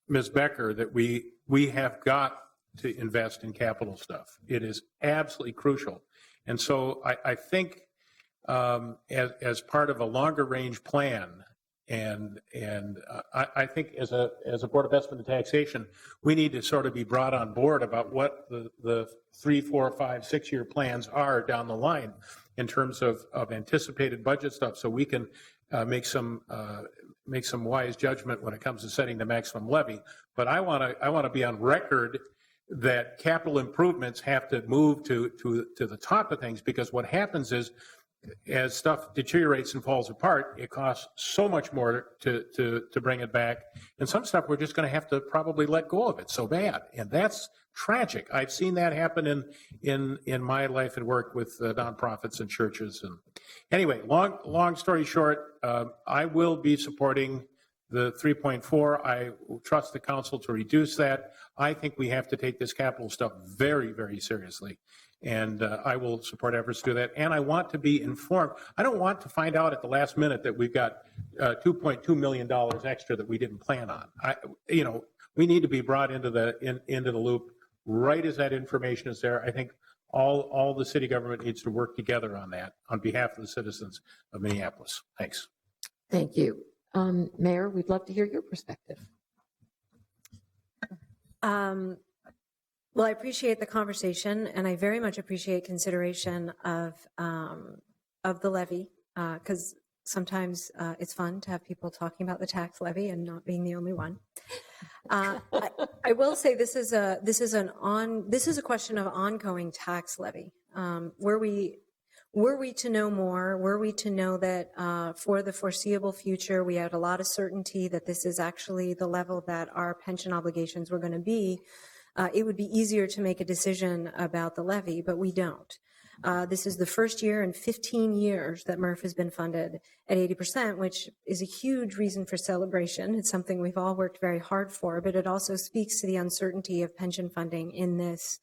Ms. Becker, that we have got to invest in capital stuff. It is absolutely crucial. And so I think as part of a longer range plan, and I think as a Board of Estimate and Taxation, we need to sort of be brought on board about what the 3, 4, 5, 6 year plans are down the line in terms of anticipated budget stuff, so we can make some wise judgment when it comes to setting the maximum levy. But I want to be on record that capital improvements have to move to the top of things, because what happens is, as stuff deteriorates and falls apart, it costs so much more to bring it back. And some stuff we're just going to have to probably let go of it so bad. And that's tragic. I've seen that happen in my life and work with nonprofits and churches. And anyway, long story short, I will be supporting the 3.4. I trust the council to reduce that. I think we have to take this capital stuff very, very seriously. And I will support efforts to do that. And I want to be informed. I don't want to find out at the last minute that we've got $2.2 million extra that we didn't plan on. We need to be brought into the loop right as that information is there. I think all the city government needs to work together on that on behalf of the citizens of Minneapolis. Thanks. Thank you. Mayor, we'd love to hear your perspective. Well, I appreciate the conversation, and I very much appreciate consideration of the levy, because sometimes it's fun to have people talking about the tax levy and not being the only one. I will say this is a question of ongoing tax levy. Were we to know more, were we to know that for the foreseeable future we had a lot of certainty that this is actually the level that our pension obligations were going to be, it would be easier to make a decision about the levy, but we don't. This is the first year in 15 years that MRF has been funded at 80%, which is a huge reason for celebration. It's something we've all worked very hard for, but it also speaks to the uncertainty of pension funding in this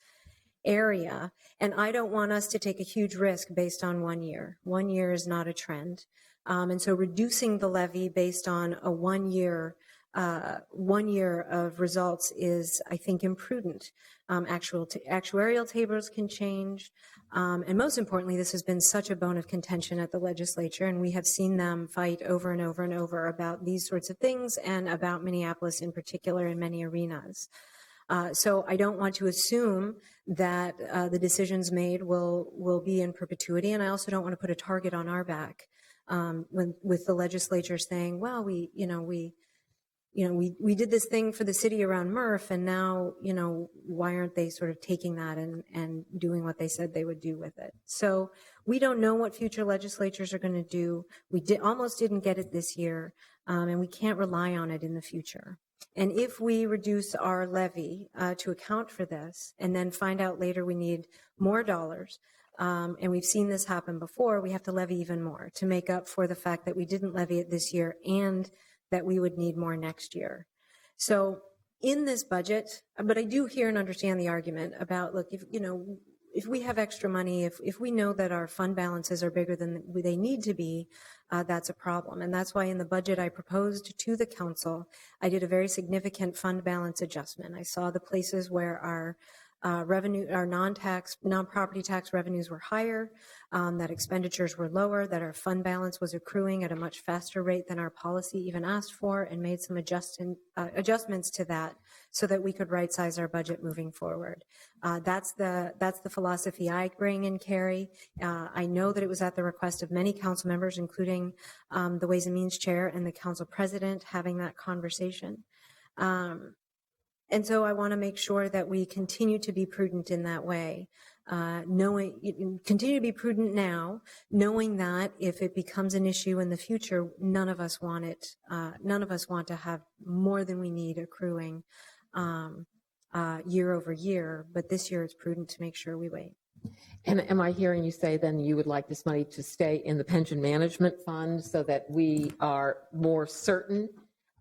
area. And I don't want us to take a huge risk based on 1 year. 1 year is not a trend. And so reducing the levy based on a 1 year of results is, I think, imprudent. Actuarial tables can change. And most importantly, this has been such a bone of contention at the legislature, and we have seen them fight over and over and over about these sorts of things and about Minneapolis in particular in many arenas. So I don't want to assume that the decisions made will be in perpetuity, and I also don't want to put a target on our back with the legislature saying, well, we did this thing for the city around MRF, and now, why aren't they sort of taking that and doing what they said they would do with it? So we don't know what future legislatures are going to do. We almost didn't get it this year, and we can't rely on it in the future. And if we reduce our levy to account for this and then find out later we need more dollars, and we've seen this happen before, we have to levy even more to make up for the fact that we didn't levy it this year and that we would need more next year. So in this budget, but I do hear and understand the argument about, look, if we have extra money, if we know that our fund balances are bigger than they need to be, that's a problem. And that's why in the budget I proposed to the council, I did a very significant fund balance adjustment. I saw the places where our non-property tax revenues were higher, that expenditures were lower, that our fund balance was accruing at a much faster rate than our policy even asked for, and made some adjustments to that so that we could right-size our budget moving forward. That's the philosophy I bring and carry. I know that it was at the request of many council members, including the Ways and Means Chair and the council president, having that conversation. And so I want to make sure that we continue to be prudent in that way, continue to be prudent now, knowing that if it becomes an issue in the future, none of us want it. None of us want to have more than we need accruing year over year. But this year it's prudent to make sure we wait. And am I hearing you say then you would like this money to stay in the pension management fund so that we are more certain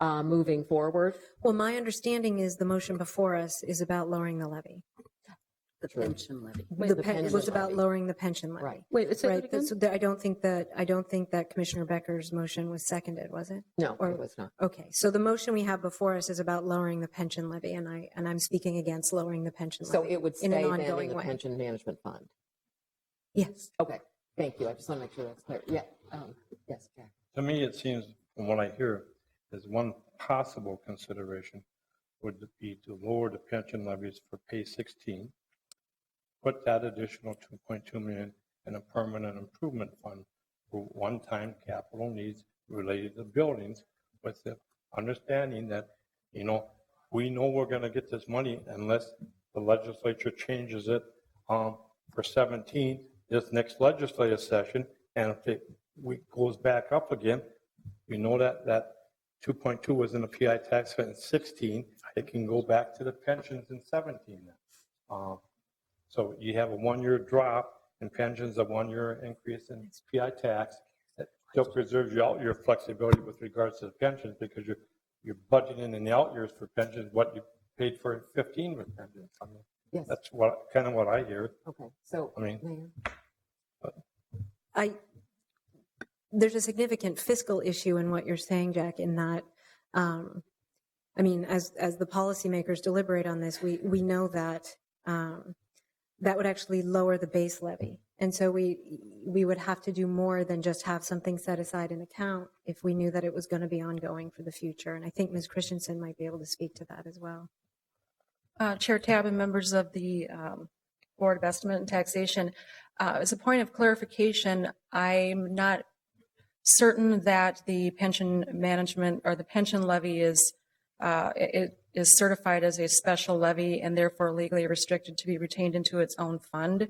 moving forward? Well, my understanding is the motion before us is about lowering the levy. The pension levy. It was about levy. lowering the pension levy. Right. Wait, say Right. that again? So I don't think that Commissioner Becker's motion was seconded, was it? No, Or- it was not. Okay. So the motion we have before us is about lowering the pension levy, and I'm speaking against lowering the pension So levy it would in stay an then in ongoing the way. pension management fund. Yes. Okay, thank you. I just want to make sure that's clear. Yeah, yes, Jack. To me, it seems, from what I hear, is one possible consideration would be to lower the pension levies for pay 16, put that additional 2.2 million in a permanent improvement fund for one-time capital needs related to buildings, with the understanding that, we know we're going to get this money unless the legislature changes it for 17, this next legislative session, and if it goes back up again, we know that 2.2 was in the PI tax in 16, it can go back to the pensions in 17 then. So you have a 1-year drop in pensions, a 1-year increase in PI tax. That still preserves you out your flexibility with regards to the pensions, because you're budgeting in the out years for pensions what you paid for in 15 with pensions. I mean, Yes, that's kind of what I hear. okay, so, I mean- Mayor? There's a significant fiscal issue in what you're saying, Jack, in that, as the policymakers deliberate on this, we know that that would actually lower the base levy. And so we would have to do more than just have something set aside in account if we knew that it was going to be ongoing for the future. And I think Ms. Christensen might be able to speak to that as well. Chair Tab and members of the Board of Estimate and Taxation, as a point of clarification, I'm not certain that the pension management or the pension levy is certified as a special levy and therefore legally restricted to be retained into its own fund.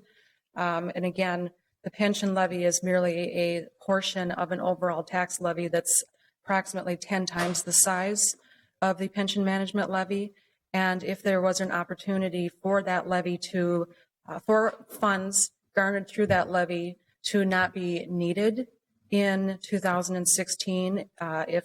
And again, the pension levy is merely a portion of an overall tax levy that's approximately 10 times the size of the pension management levy. And if there was an opportunity for that levy to, for funds garnered through that levy to not be needed in 2016, if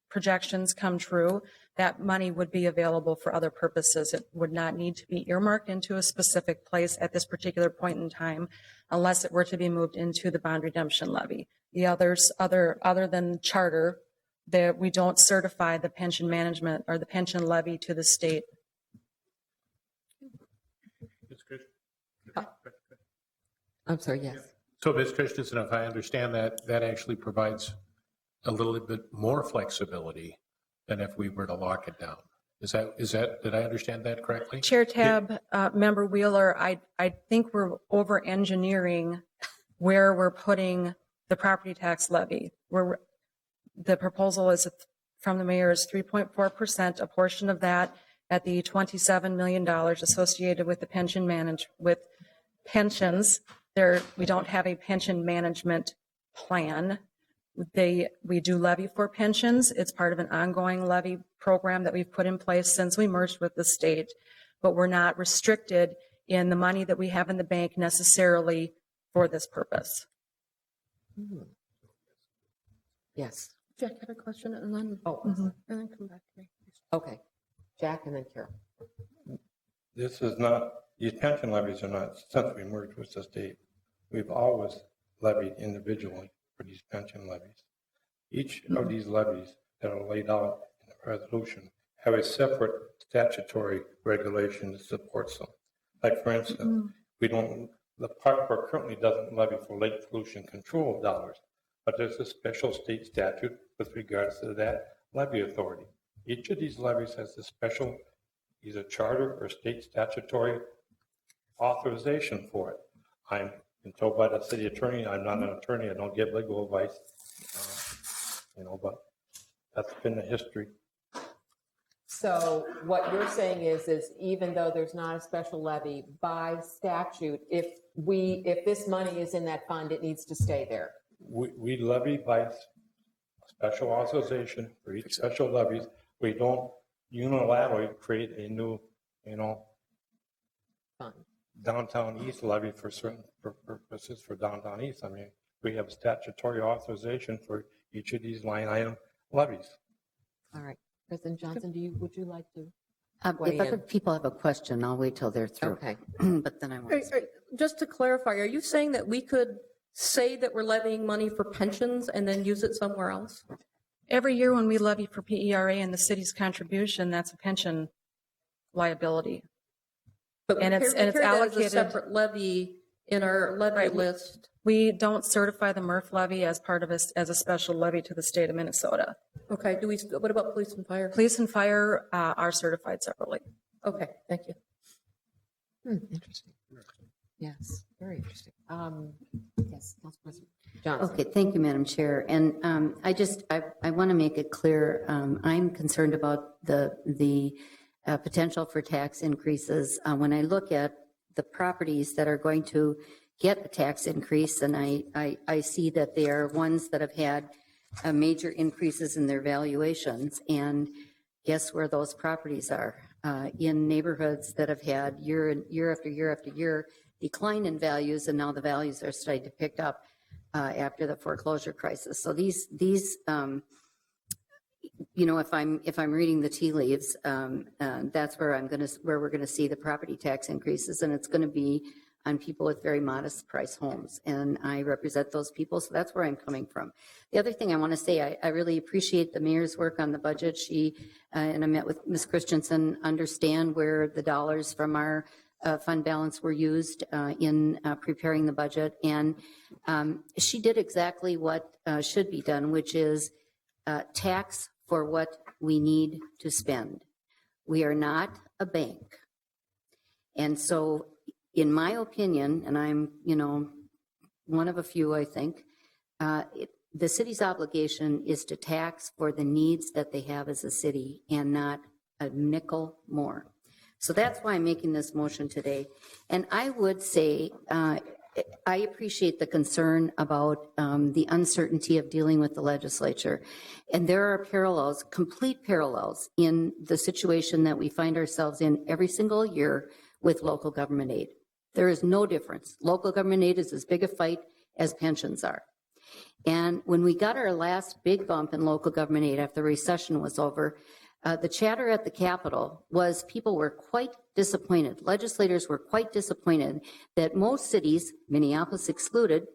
projections come true, that money would be available for other purposes. It would not need to be earmarked into a specific place at this particular point in time, unless it were to be moved into the bond redemption levy. The others, other than charter, that we don't certify the pension management or the pension levy to the state. I'm sorry, yes. So, Ms. Christensen, if I understand that, that actually provides a little bit more flexibility than if we were to lock it down. Is that, did I understand that correctly? Chair Tab, Member Wheeler, I think we're over-engineering where we're putting the property tax levy. The proposal is from the mayor is 3.4%, a portion of that at the $27 million associated with the with pensions. We don't have a pension management plan. We do levy for pensions. It's part of an ongoing levy program that we've put in place since we merged with the state, but we're not restricted in the money that we have in the bank necessarily for this purpose. Yes, Jack had a question and then, oh, and then come back to me. okay. Jack and then Carol. This is not, these pension levies are not, since we merged with the state, we've always levied individually for these pension levies. Each of these levies that are laid out in the resolution have a separate statutory regulation that supports them. Like, for instance, the park board currently doesn't levy for lake pollution control dollars, but there's a special state statute with regards to that levy authority. Each of these levies has a special either charter or state statutory authorization for it. I'm been told by the city attorney, I'm not an attorney, I don't give legal advice, but that's been the history. So what you're saying is even though there's not a special levy by statute, if this money is in that fund, it needs to stay there. We levy by special authorization for each special levies. We don't unilaterally create a new, Fund. downtown east levy for certain purposes for downtown east. I mean, we have statutory authorization for each of these line item levies. All right. President Johnson, would you like to? weigh If other in. people have a question, I'll wait till they're through. Okay. But then I won't. Just to clarify, are you saying that we could say that we're levying money for pensions and then use it somewhere else? Every year when we levy for PERA and the city's contribution, that's a pension liability. But And it's we carry that as a allocated- separate levy in our levy Right. list. We don't certify the MRF levy as part of as a special levy to the state of Minnesota. Okay, what about police and fire? Police and fire are certified separately. Okay, thank you. Interesting. Yes, very interesting. Yes, Council President Johnson. Okay, thank you, Madam Chair. And I want to make it clear, I'm concerned about the potential for tax increases. When I look at the properties that are going to get a tax increase, and I see that they are ones that have had major increases in their valuations. And guess where those properties are? In neighborhoods that have had year after year after year decline in values, and now the values are starting to pick up after the foreclosure crisis. So these if I'm reading the tea leaves, that's where we're gonna see the property tax increases, and it's gonna be on people with very modest price homes. And I represent those people, so that's where I'm coming from. The other thing I want to say, I really appreciate the mayor's work on the budget. She and I met with Ms. Christensen, understand where the dollars from our fund balance were used in preparing the budget. And she did exactly what should be done, which is tax for what we need to spend. We are not a bank. And so, in my opinion, and I'm, one of a few, I think, the city's obligation is to tax for the needs that they have as a city and not a nickel more. So that's why I'm making this motion today. And I would say, I appreciate the concern about the uncertainty of dealing with the legislature. And there are parallels, complete parallels, in the situation that we find ourselves in every single year with local government aid. There is no difference. Local government aid is as big a fight as pensions are. And when we got our last big bump in local government aid after the recession was over, the chatter at the Capitol was people were quite disappointed. Legislators were quite disappointed that most cities, Minneapolis excluded,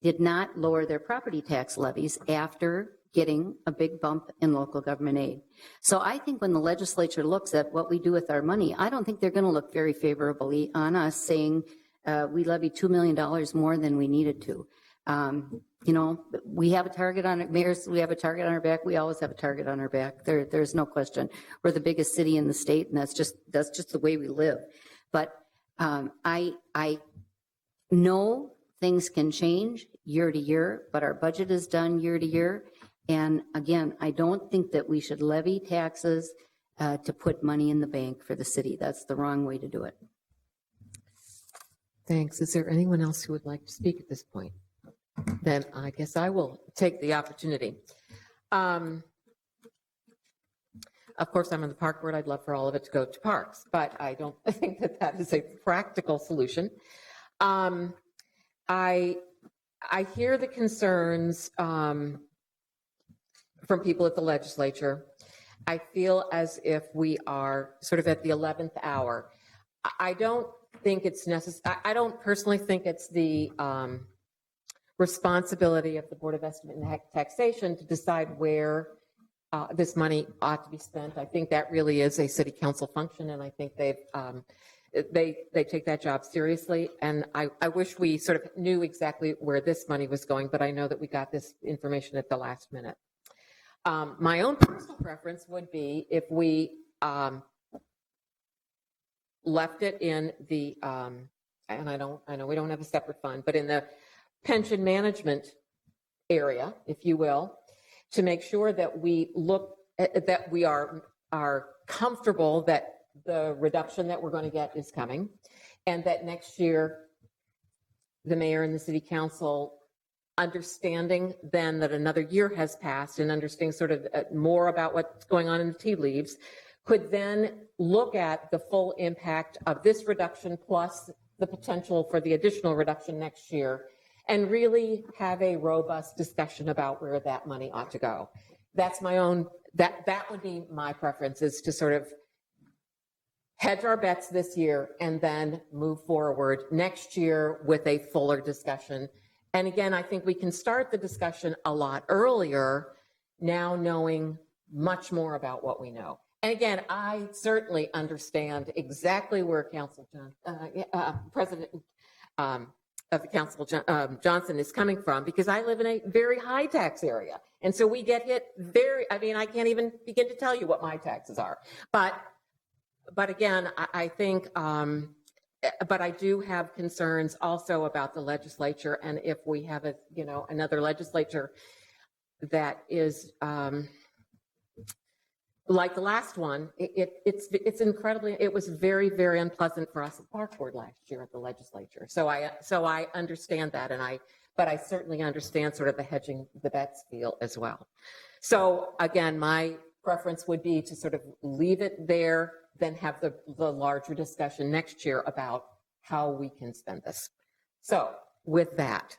did not lower their property tax levies after getting a big bump in local government aid. So I think when the legislature looks at what we do with our money, I don't think they're going to look very favorably on us saying we levied $2 million more than we needed to. We have a target on it. Mayors, we have a target on our back. We always have a target on our back. There's no question. We're the biggest city in the state, and that's just the way we live. But I know things can change year to year, but our budget is done year to year. And again, I don't think that we should levy taxes to put money in the bank for the city. That's the wrong way to do it. Thanks. Is there anyone else who would like to speak at this point? Then I guess I will take the opportunity. Of course, I'm on the park board. I'd love for all of it to go to parks, but I don't think that is a practical solution. I hear the concerns from people at the legislature. I feel as if we are sort of at the 11th hour. I don't think it's necessary. I don't personally think it's the responsibility of the Board of Estimate and Taxation to decide where this money ought to be spent. I think that really is a city council function, and I think they take that job seriously. And I wish we sort of knew exactly where this money was going, but I know that we got this information at the last minute. My own personal preference would be if we left it in the, and I know we don't have a separate fund, but in the pension management area, if you will, to make sure that we look at, that we are comfortable that the reduction that we're going to get is coming, and that next year the mayor and the city council, understanding then that another year has passed and understanding sort of more about what's going on in the tea leaves, could then look at the full impact of this reduction plus the potential for the additional reduction next year, and really have a robust discussion about where that money ought to go. That's my own, that would be my preference, is to sort of hedge our bets this year and then move forward next year with a fuller discussion. And again, I think we can start the discussion a lot earlier, now knowing much more about what we know. And again, I certainly understand exactly where President of the Council Johnson is coming from, because I live in a very high tax area. And so we get hit I can't even begin to tell you what my taxes are. But again, I think, but I do have concerns also about the legislature. And if we have another legislature that is, like the last one, it's incredibly, it was very, very unpleasant for us at Park Board last year at the legislature. So I understand that, but I certainly understand sort of the hedging the bets feel as well. So again, my preference would be to sort of leave it there, then have the larger discussion next year about how we can spend this. So with that,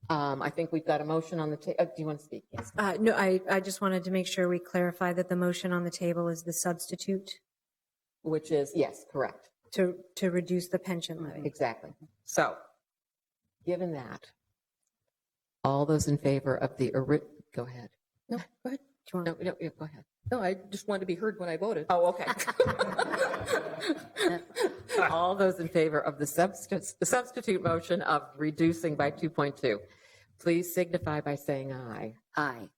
I think we've got a motion on the table. Do you want to speak? Yes. No, I just wanted to make sure we clarify that the motion on the table is the substitute Which is, yes, correct. to reduce the pension levy. Exactly. So, given that, all those in favor of the, go ahead. No, go ahead. Do you want- No, go ahead. No, I just wanted to be heard when I voted. Oh, okay. All those in favor of the substitute motion of reducing by 2.2, please signify by saying aye. Aye.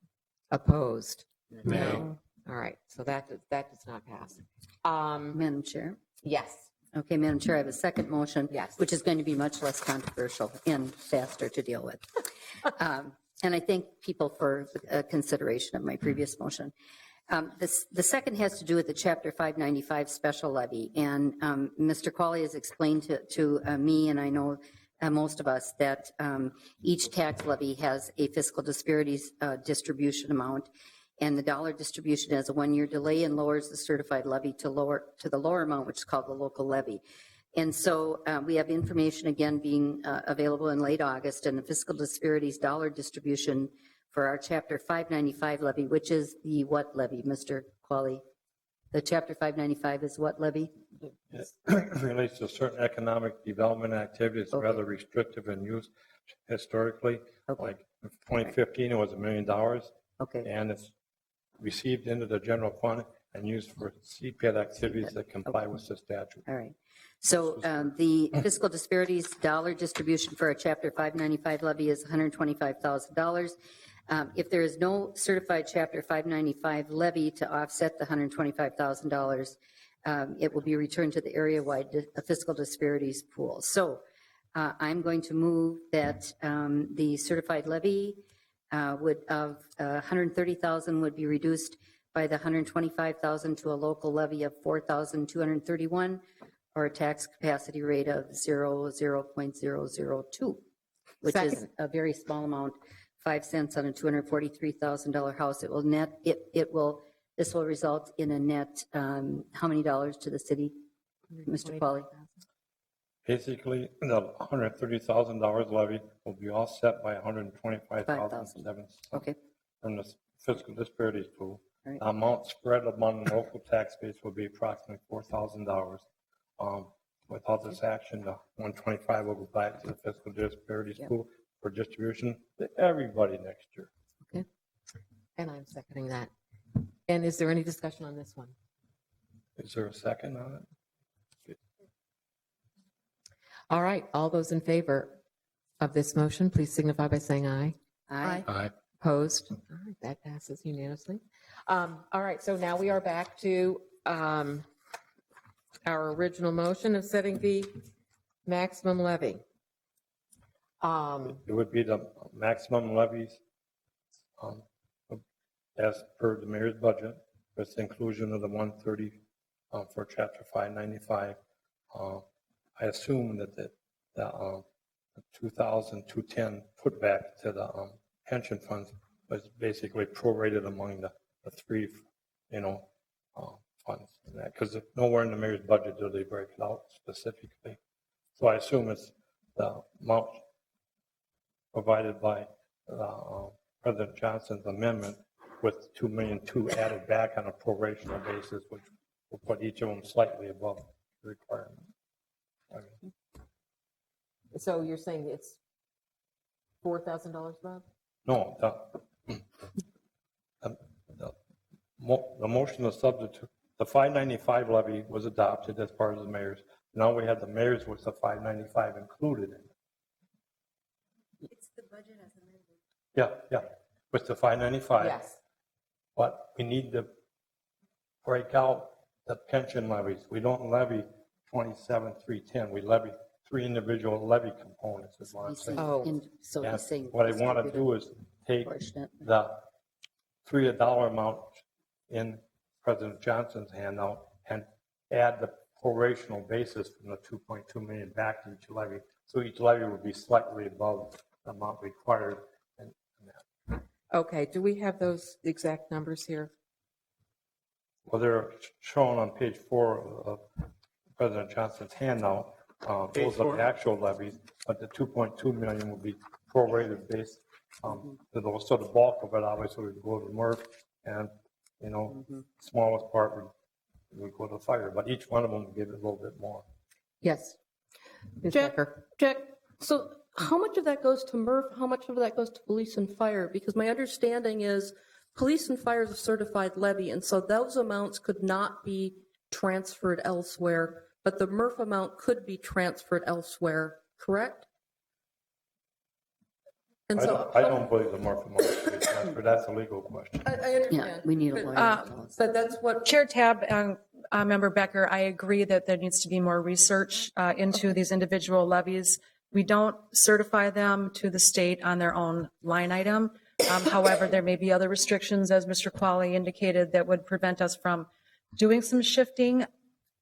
Opposed? No. All right, so that does not pass. Madam Chair. Yes. Okay, Madam Chair, I have a second motion. Yes. Which is going to be much less controversial and faster to deal with. And I thank people for consideration of my previous motion. The second has to do with the Chapter 595 special levy. And Mr. Qualley has explained to me, and I know most of us, that each tax levy has a fiscal disparities distribution amount. And the dollar distribution has a one-year delay and lowers the certified levy to the lower amount, which is called the local levy. And so we have information again being available in late August, and the fiscal disparities dollar distribution for our Chapter 595 levy, which is the what levy, Mr. Qualley? The Chapter 595 is what levy? It relates to certain economic development activities, Okay. rather restrictive in use historically. Okay. Like in 2015, it was $1 million, Okay. and it's received into the general fund and used for CPAD activities that comply with the statute. All right. So the fiscal disparities dollar distribution for a Chapter 595 levy is $125,000. If there is no certified Chapter 595 levy to offset the $125,000, it will be returned to the area-wide fiscal disparities pool. So I'm going to move that the certified levy of $130,000 would be reduced by the $125,000 to a local levy of $4,231, or a tax capacity rate of 0.002, which is Second. a very small amount, 5 cents on a $243,000 house. It will net, this will result in a net, how many dollars to the city, Mr. Qualley? Basically, the $130,000 levy will be offset by $125,007 Okay, from the fiscal disparities pool. Right. The amount spread among the local tax base will be approximately $4,000. Without this action, the 125 will go back to the fiscal disparities Yep. pool for distribution to everybody next year. And I'm seconding that. And is there any discussion on this one? Is there a second on it? All right, all those in favor of this motion, please signify by saying aye. aye. Aye. Opposed? All right, that passes unanimously. All right, so now we are back to our original motion of setting the maximum levy. It would be the maximum levies as per the mayor's budget, with the inclusion of the 130 for Chapter 595. I assume that the 2,210 put back to the pension funds was basically prorated among the three, funds. Because nowhere in the mayor's budget do they break it out specifically. So I assume it's the amount provided by President Johnson's amendment with $2.2 million added back on a prorational basis, which we'll put each of them slightly above the requirement. I mean, So you're saying it's $4,000, Bob? No, the motion is subject to, the 595 levy was adopted as part of the mayor's. Now we have the mayor's with the 595 included in it. It's the budget as amended. Yeah, with the 595. Yes. But we need to break out the pension levies. We don't levy 27,310. We levy 3 individual levy components is what I'm He's saying. saying- Oh. and so And he's saying. what I want to do is take Proportionate. the $3 amount in President Johnson's handout and add the prorational basis from the 2.2 million back to each levy. So each levy would be slightly above the amount required. And that. Okay, do we have those exact numbers here? Well, they're shown on page 4 of President Johnson's handout. Those are the actual levies, but the 2.2 million will be prorated based to those. So the bulk of it obviously would go to Murph, and smallest part would go to fire. But each one of them would give it a little bit more. Yes. Ms. Jack, Becker? Jack, so how much of that goes to Murph? How much of that goes to police and fire? Because my understanding is police and fire is a certified levy, and so those amounts could not be transferred elsewhere, but the Murph amount could be transferred elsewhere, correct? And so I don't believe the Murph amount should be transferred. That's a legal question. I Yeah, understand. we need a lawyer. to tell us. But that's what, Chair Tab, Member Becker, I agree that there needs to be more research into these individual levies. We don't certify them to the state on their own line item. However, there may be other restrictions, as Mr. Qualley indicated, that would prevent us from doing some shifting.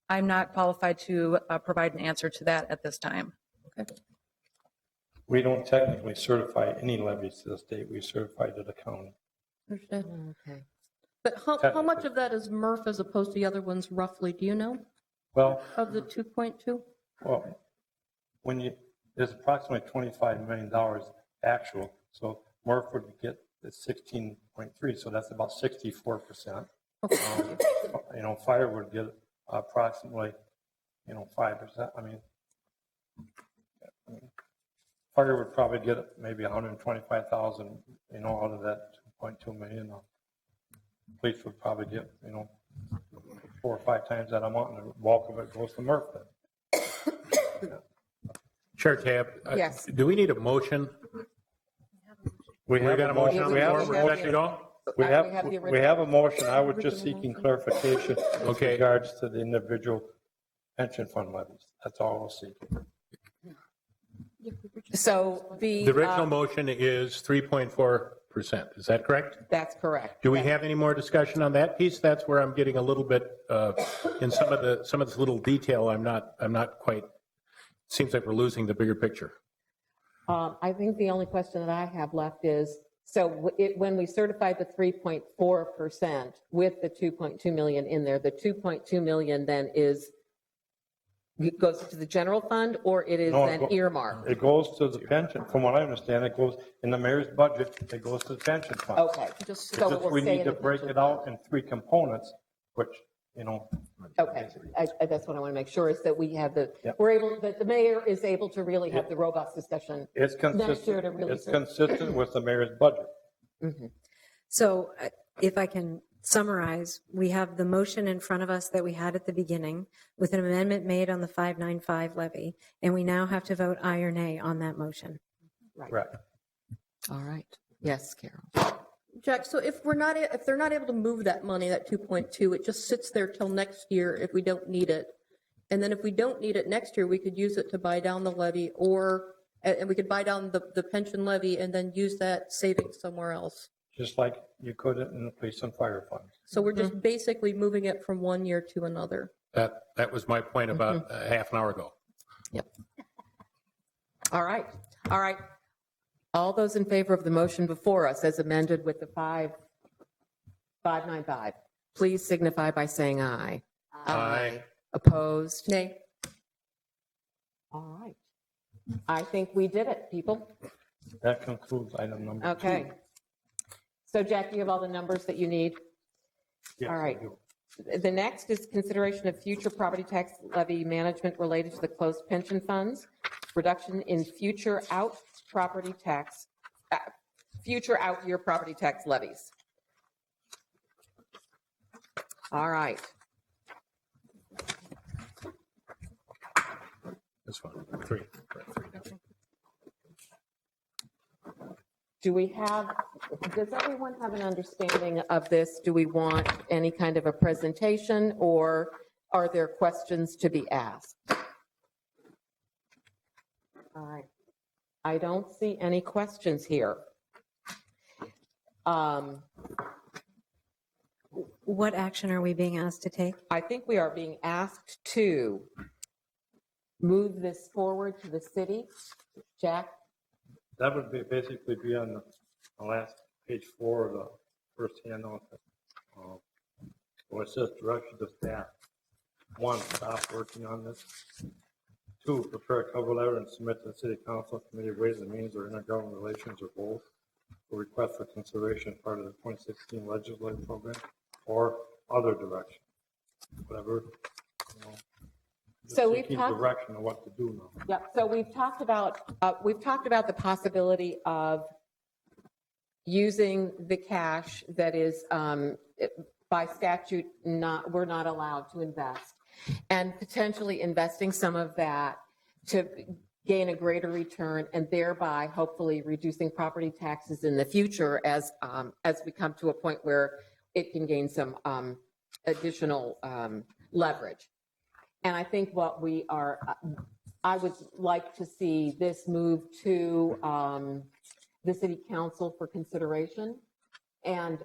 I'm not qualified to provide an answer to that at this time. We don't technically certify any levies to the state. We certify to the county. understand. Okay. But how much of that is Murph as opposed to the other ones roughly? Do you know, Well, of the 2.2? Well, there's approximately $25 million actual, so Murph would get the 16.3, so that's about 64%. Fire would get approximately, 5%. I mean, fire would probably get maybe 125,000, out of that 2.2 million. Police would probably get, 4 or 5 times that amount, and the bulk of it goes to Murph then. Chair Tab? Yes. Do we need a motion? We We got a motion on the floor, Rebecca, you know? We have, We have the we have a motion. I was just seeking clarification with Okay. regards to the individual pension fund levies. That's all I was seeking. So The original motion is 3.4%. Is that correct? That's correct. Do we have any more discussion on that piece? That's where I'm getting a little bit, in some of this little detail, I'm not quite, seems like we're losing the bigger picture. I think the only question that I have left is, so when we certified the 3.4% with the 2.2 million in there, the 2.2 million then goes to the general fund, or it is No, then earmarked? It goes to the pension. From what I understand, it goes in the mayor's budget, it goes to the pension fund. Okay. It's So it just will we stay need in to the break pension it out fund. in 3 components, which, Okay, that's what I want to make sure is that we have Yep. that the mayor is able to really have the robust discussion. it's Next year consistent, to really it's consistent with the mayor's budget. So if I can summarize, we have the motion in front of us that we had at the beginning with an amendment made on the 595 levy, and we now have to vote aye or nay on that motion. Correct. All right. Yes, Carol. Jack, so if they're not able to move that money, that 2.2, it just sits there till next year if we don't need it. And then if we don't need it next year, we could use it to buy down the levy, and we could buy down the pension levy and then use that savings somewhere else. Just like you could in the police and fire funds. So we're just basically moving it from one year to another. That was my point about half an hour ago. Yep. All right. All right. All those in favor of the motion before us as amended with the 595, please signify by saying aye. Aye. Opposed? Nay. All right. I think we did it, people. That concludes item number 2. Okay. So Jack, you have all the numbers that you need? Yes, all right. I do. The next is consideration of future property tax levy management related to the closed pension funds, reduction in future out year property tax levies. All right. This one, three. Does everyone have an understanding of this? Do we want any kind of a presentation, or are there questions to be asked? All right. I don't see any questions here. What action are we being asked to take? I think we are being asked to move this forward to the city. Jack? That would basically be on the last page 4 of the first handout. Where it says direction to staff. 1, stop working on this. 2, prepare a cover letter and submit to the city council, committee of ways and means, or intergovernmental relations, or both, for request for consideration as part of the 2016 legislative program, or other direction. Whatever, So we've seeking talked. direction of what to do now. Yeah, so we've talked about the possibility of using the cash that is by statute we're not allowed to invest, and potentially investing some of that to gain a greater return, and thereby hopefully reducing property taxes in the future as we come to a point where it can gain some additional leverage. And I think I would like to see this move to the city council for consideration, and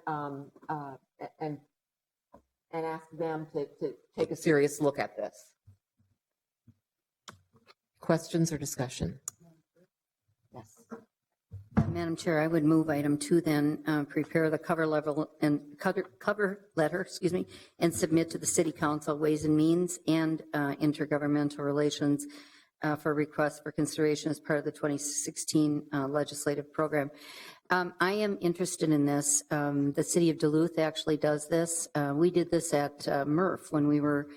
ask them to take a serious look at this. Questions or discussion? Yes. Madam Chair, I would move item 2 then, prepare the cover letter, and submit to the City Council Ways and Means and Intergovernmental Relations for request for consideration as part of the 2016 legislative program. I am interested in this. The City of Duluth actually does this. We did this at MRF when we were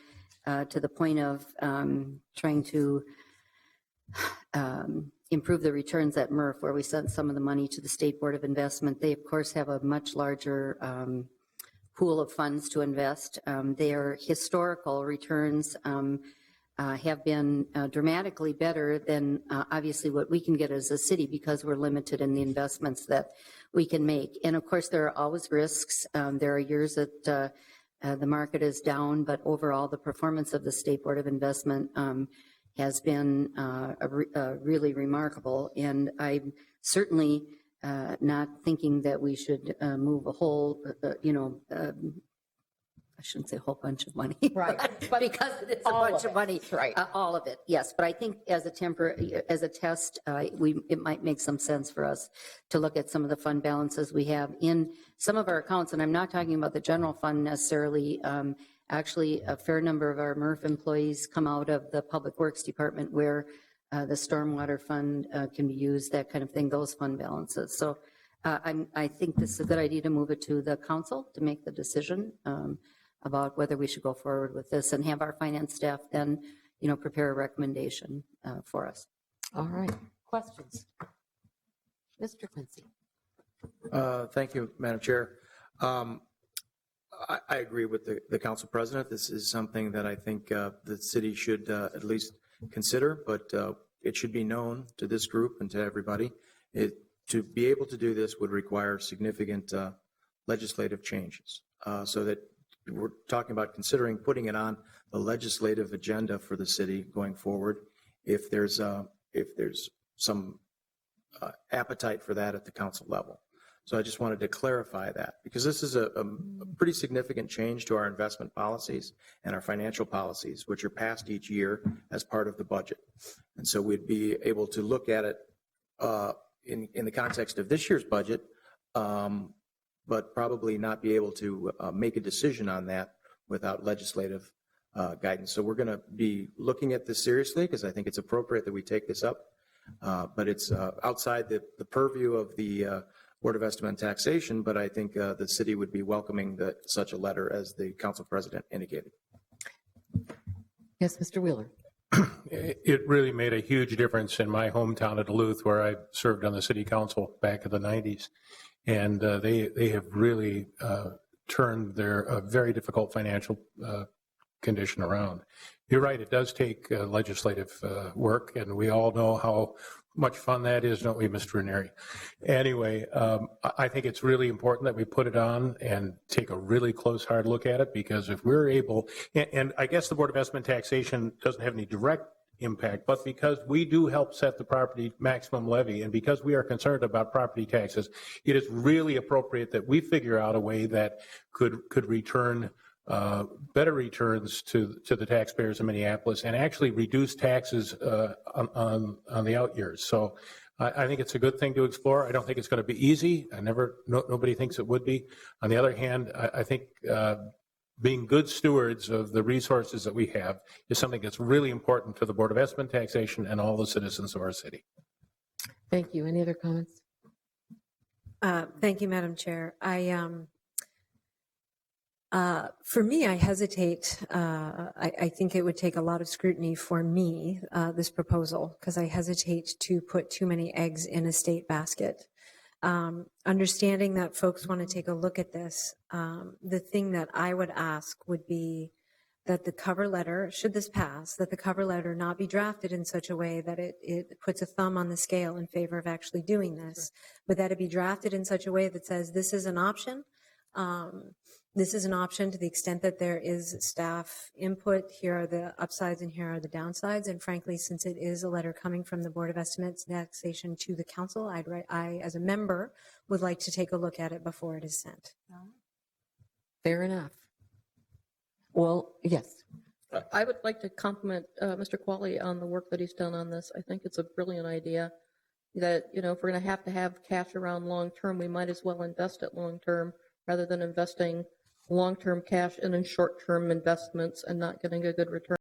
to the point of trying to improve the returns at MRF, where we sent some of the money to the State Board of Investment. They, of course, have a much larger pool of funds to invest. Their historical returns have been dramatically better than obviously what we can get as a city, because we're limited in the investments that we can make. And of course, there are always risks. There are years that the market is down, but overall, the performance of the State Board of Investment has been really remarkable. And I'm certainly not thinking that we should move a whole, I shouldn't say a whole bunch of money. Right. But because it's a bunch of money. Right. All of it, yes. But I think as a test, it might make some sense for us to look at some of the fund balances we have in some of our accounts. And I'm not talking about the general fund necessarily. Actually, a fair number of our MRF employees come out of the Public Works Department, where the stormwater fund can be used, that kind of thing, those fund balances. So I think this is a good idea to move it to the council to make the decision about whether we should go forward with this, and have our finance staff then, prepare a recommendation for us. All right. Questions? Mr. Quincy. Thank you, Madam Chair. I agree with the council president. This is something that I think the city should at least consider, but it should be known to this group and to everybody. To be able to do this would require significant legislative changes, so that we're talking about considering putting it on the legislative agenda for the city going forward, if there's some appetite for that at the council level. So I just wanted to clarify that, because this is a pretty significant change to our investment policies and our financial policies, which are passed each year as part of the budget. And so we'd be able to look at it in the context of this year's budget, but probably not be able to make a decision on that without legislative guidance. So we're going to be looking at this seriously, because I think it's appropriate that we take this up, but it's outside the purview of the Board of Estimate and Taxation, but I think the city would be welcoming such a letter, as the council president indicated. Yes, Mr. Wheeler. It really made a huge difference in my hometown of Duluth, where I served on the city council back in the 90s. And they have really turned their very difficult financial condition around. You're right, it does take legislative work, and we all know how much fun that is, don't we, Mr. Ranieri? Anyway, I think it's really important that we put it on and take a really close, hard look at it, because if we're able, and I guess the Board of Estimate and Taxation doesn't have any direct impact, but because we do help set the property maximum levy, and because we are concerned about property taxes, it is really appropriate that we figure out a way that could return better returns to the taxpayers in Minneapolis and actually reduce taxes on the out years. So I think it's a good thing to explore. I don't think it's going to be easy. Nobody thinks it would be. On the other hand, I think being good stewards of the resources that we have is something that's really important to the Board of Estimate and Taxation and all the citizens of our city. Thank you. Any other comments? Thank you, Madam Chair. For me, I hesitate. I think it would take a lot of scrutiny for me, this proposal, because I hesitate to put too many eggs in a state basket. Understanding that folks want to take a look at this, the thing that I would ask would be that the cover letter, should this pass, that the cover letter not be drafted in such a way that it puts a thumb on the scale in favor of actually doing this, but that it be drafted in such a way that says this is an option. This is an option to the extent that there is staff input. Here are the upsides and here are the downsides. And frankly, since it is a letter coming from the Board of Estimates and Taxation to the council, I, as a member, would like to take a look at it before it is sent. Fair enough. Well, yes. I would like to compliment Mr. Qualley on the work that he's done on this. I think it's a brilliant idea that, if we're going to have cash around long term, we might as well invest it long term rather than investing long-term cash and in short-term investments and not getting a good return.